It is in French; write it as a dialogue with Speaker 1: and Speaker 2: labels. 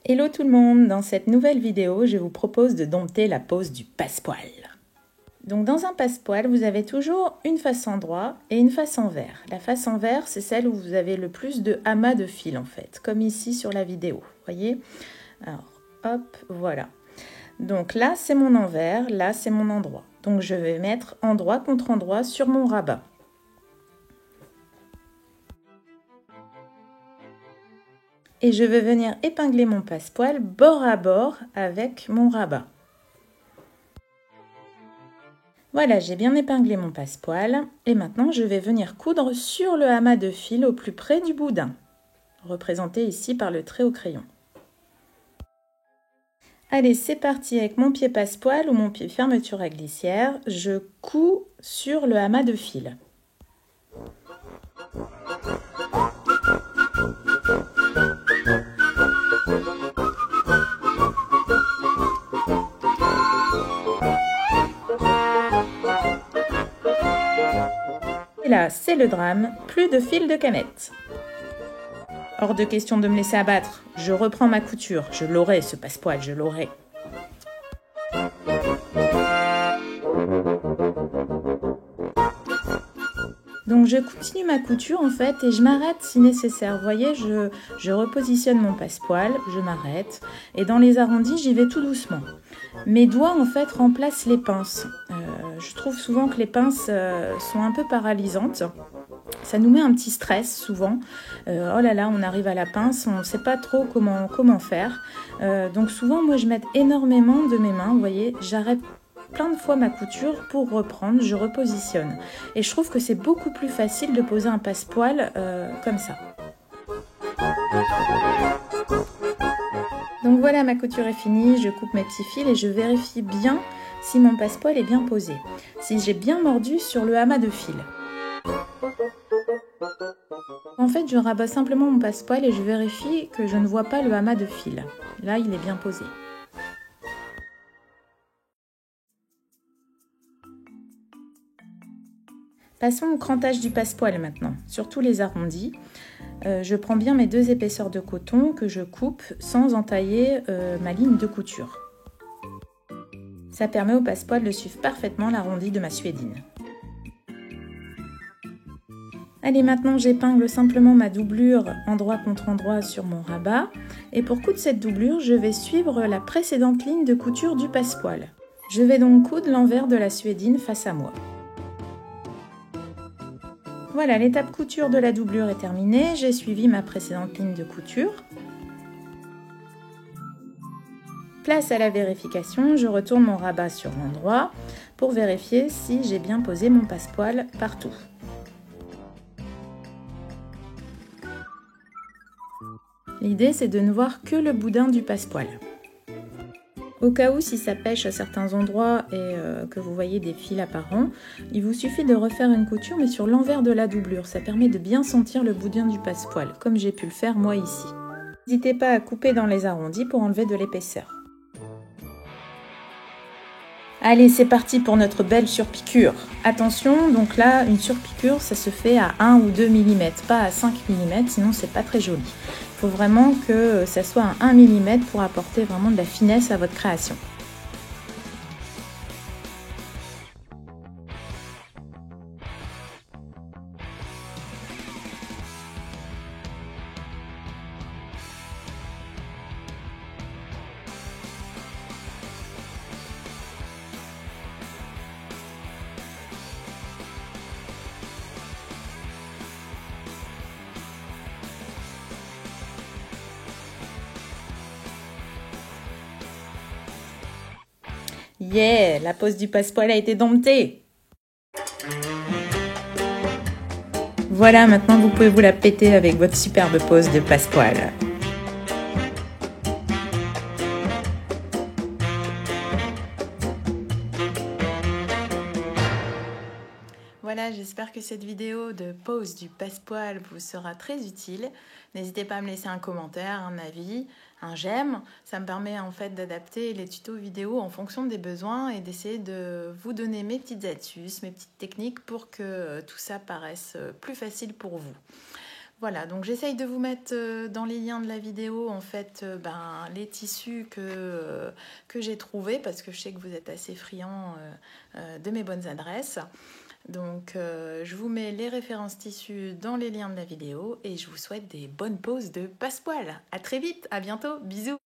Speaker 1: Hello tout le monde, dans cette nouvelle vidéo, je vous propose de dompter la pose du passepoil. Donc dans un passepoil, vous avez toujours une face endroit et une face envers. La face envers, c'est celle où vous avez le plus de amas de fil en fait, comme ici sur la vidéo, voyez? Alors, hop, voilà. Donc là, c'est mon envers, là, c'est mon endroit. Donc je vais mettre endroit contre endroit sur mon rabat. Et je vais venir épingler mon passepoil bord à bord avec mon rabat. Voilà, j'ai bien épinglé mon passepoil et maintenant je vais venir coudre sur le amas de fil au plus près du boudin, représenté ici par le trait au crayon. Allez, c'est parti avec mon pied passepoil ou mon pied fermeture à glissière, je couds sur le amas de fil. Et là, c'est le drame, plus de fil de canette. Hors de question de me laisser abattre, je reprends ma couture, je l'aurai ce passepoil, je l'aurai. Donc je continue ma couture en fait et je m'arrête si nécessaire. Vous voyez, je repositionne mon passepoil, je m'arrête et dans les arrondis, j'y vais tout doucement. Mes doigts en fait remplacent les pinces. Je trouve souvent que les pinces sont un peu paralysantes. Ça nous met un petit stress souvent. Oh là là, on arrive à la pince, on ne sait pas trop comment faire. Donc souvent, moi je m'aide énormément de mes mains. Vous voyez, j'arrête plein de fois ma couture pour reprendre, je repositionne. Et je trouve que c'est beaucoup plus facile de poser un passepoil comme ça. Donc voilà, ma couture est finie, je coupe mes petits fils et je vérifie bien si mon passepoil est bien posé. Si j'ai bien mordu sur le amas de fil. En fait, je rabats simplement mon passepoil et je vérifie que je ne vois pas le amas de fil. Là, il est bien posé. Passons au crantage du passepoil maintenant, surtout les arrondis. Je prends bien mes deux épaisseurs de coton que je coupe sans entailler ma ligne de couture. Ça permet au passepoil de suivre parfaitement l'arrondi de ma suédine. Allez, maintenant j'épingle simplement ma doublure endroit contre endroit sur mon rabat. Et pour coudre cette doublure, je vais suivre la précédente ligne de couture du passepoil. Je vais donc coudre l'envers de la suédine face à moi. Voilà, l'étape couture de la doublure est terminée, j'ai suivi ma précédente ligne de couture. Place à la vérification, je retourne mon rabat sur l'endroit pour vérifier si j'ai bien posé mon passepoil partout. L'idée, c'est de ne voir que le boudin du passepoil. Au cas où, si ça pêche à certains endroits et que vous voyez des fils apparents, il vous suffit de refaire une couture mais sur l'envers de la doublure. Ça permet de bien sentir le boudin du passepoil, comme j'ai pu le faire moi ici. N'hésitez pas à couper dans les arrondis pour enlever de l'épaisseur. Allez, c'est parti pour notre belle surpiqûre. Attention, donc là, une surpiqûre, ça se fait à 1 ou 2 mm, pas à 5 mm, sinon c'est pas très joli. Il faut vraiment que ça soit à 1 mm pour apporter vraiment de la finesse à votre création. Yeah, la pose du passepoil a été domptée. Voilà, maintenant vous pouvez vous la péter avec votre superbe pose de passepoil. Voilà, j'espère que cette vidéo de pose du passepoil vous sera très utile. N'hésitez pas à me laisser un commentaire, un avis, un j'aime. Ça me permet en fait d'adapter les tutos vidéo en fonction des besoins et d'essayer de vous donner mes petites astuces, mes petites techniques pour que tout ça paraisse plus facile pour vous. Voilà, donc j'essaye de vous mettre dans les liens de la vidéo en fait les tissus que j'ai trouvés parce que je sais que vous êtes assez friands de mes bonnes adresses. Donc je vous mets les références tissus dans les liens de la vidéo et je vous souhaite des bonnes poses de passepoil. À très vite, à bientôt, bisous.